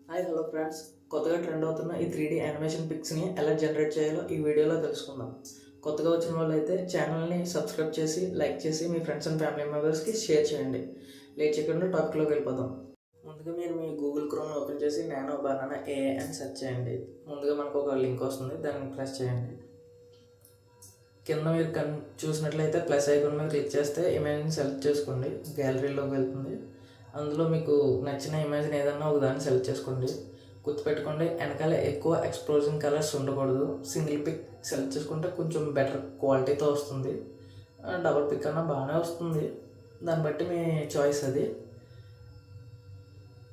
Hi hello friends, కొత్తగా trend అవుతున్న ఈ 3D యానిమేషన్ పిక్స్ని ఎలా జనరేట్ చేయాలో ఈ వీడియోలో తెలుసుకుందాం. కొత్తగా వచ్చిన వాళ్ళు అయితే ఛానల్ని సబ్స్క్రైబ్ చేసి లైక్ చేసి మీ ఫ్రెండ్స్ అండ్ ఫ్యామిలీ మెంబర్స్కి షేర్ చేయండి. లేట్ చేయకుండా టాపిక్లోకి వెళ్ళిపోదాం. ముందుగా మీరు మీ గూగుల్ క్రోమ్ ఓపెన్ చేసి నానో బనానా ఏఐ అని సెర్చ్ చేయండి. ముందుగా మనకు ఒక లింక్ వస్తుంది, దాన్ని ప్రెస్ చేయండి. కింద మీరు చూసినట్లయితే ప్లస్ ఐకాన్ మీద క్లిక్ చేస్తే ఇమేజ్ని సెలెక్ట్ చేసుకోండి. గ్యాలరీలోకి వెళ్తుంది. అందులో మీకు నచ్చిన ఇమేజ్ని ఏదన్నా ఒక దాన్ని సెలెక్ట్ చేసుకోండి. గుర్తుపెట్టుకోండి, వెనకాల ఎక్కువ ఎక్స్ప్లోజింగ్ కలర్స్ ఉండకూడదు. సింగిల్ పిక్ సెలెక్ట్ చేసుకుంటే కొంచెం బెటర్ క్వాలిటీతో వస్తుంది. డబుల్ పిక్ అన్నా బాగానే వస్తుంది, దాన్ని బట్టి మీ చాయిస్ అది.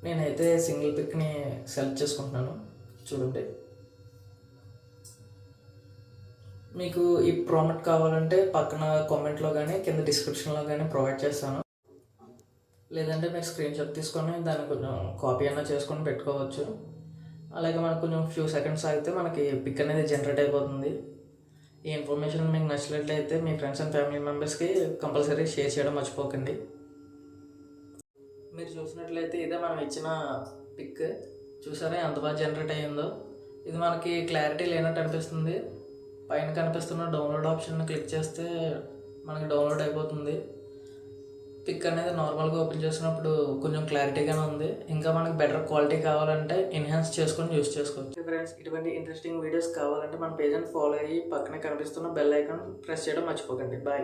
నేనైతే సింగిల్ పిక్ని సెలెక్ట్ చేసుకుంటున్నాను. చూడండి, మీకు ఈ ప్రాంప్ట్ కావాలంటే పక్కన కామెంట్లో కానీ కింద డిస్క్రిప్షన్లో కానీ ప్రొవైడ్ చేస్తాను. లేదంటే మీరు స్క్రీన్ షాట్ తీసుకొని దాన్ని కొంచెం కాపీ అయినా చేసుకొని పెట్టుకోవచ్చు. అలాగే మనకు కొంచెం ఫ్యూ సెకండ్స్ ఆగితే మనకి పిక్ అనేది జనరేట్ అయిపోతుంది. ఈ ఇన్ఫర్మేషన్ మీకు నచ్చినట్లయితే మీ ఫ్రెండ్స్ అండ్ ఫ్యామిలీ మెంబర్స్కి కంపల్సరీ షేర్ చేయడం మర్చిపోకండి. మీరు చూసినట్లయితే ఇదే మనం ఇచ్చిన పిక్. చూసారా ఎంత బాగా జనరేట్ అయ్యిందో. ఇది మనకి క్లారిటీ లేనట్టు అనిపిస్తుంది. పైన కనిపిస్తున్న డౌన్లోడ్ ఆప్షన్ క్లిక్ చేస్తే మనకి డౌన్లోడ్ అయిపోతుంది. పిక్ అనేది నార్మల్గా ఓపెన్ చేసినప్పుడు కొంచెం క్లారిటీగానే ఉంది. ఇంకా మనకు బెటర్ క్వాలిటీ కావాలంటే ఎన్హాన్స్ చేసుకొని యూస్ చేసుకోవచ్చు. ఫ్రెండ్స్, ఇటువంటి ఇంట్రెస్టింగ్ వీడియోస్ కావాలంటే మన పేజ్ని ఫాలో అయ్యి పక్కనే కనిపిస్తున్న బెల్ ఐకాన్ ప్రెస్ చేయడం మర్చిపోకండి. బాయ్.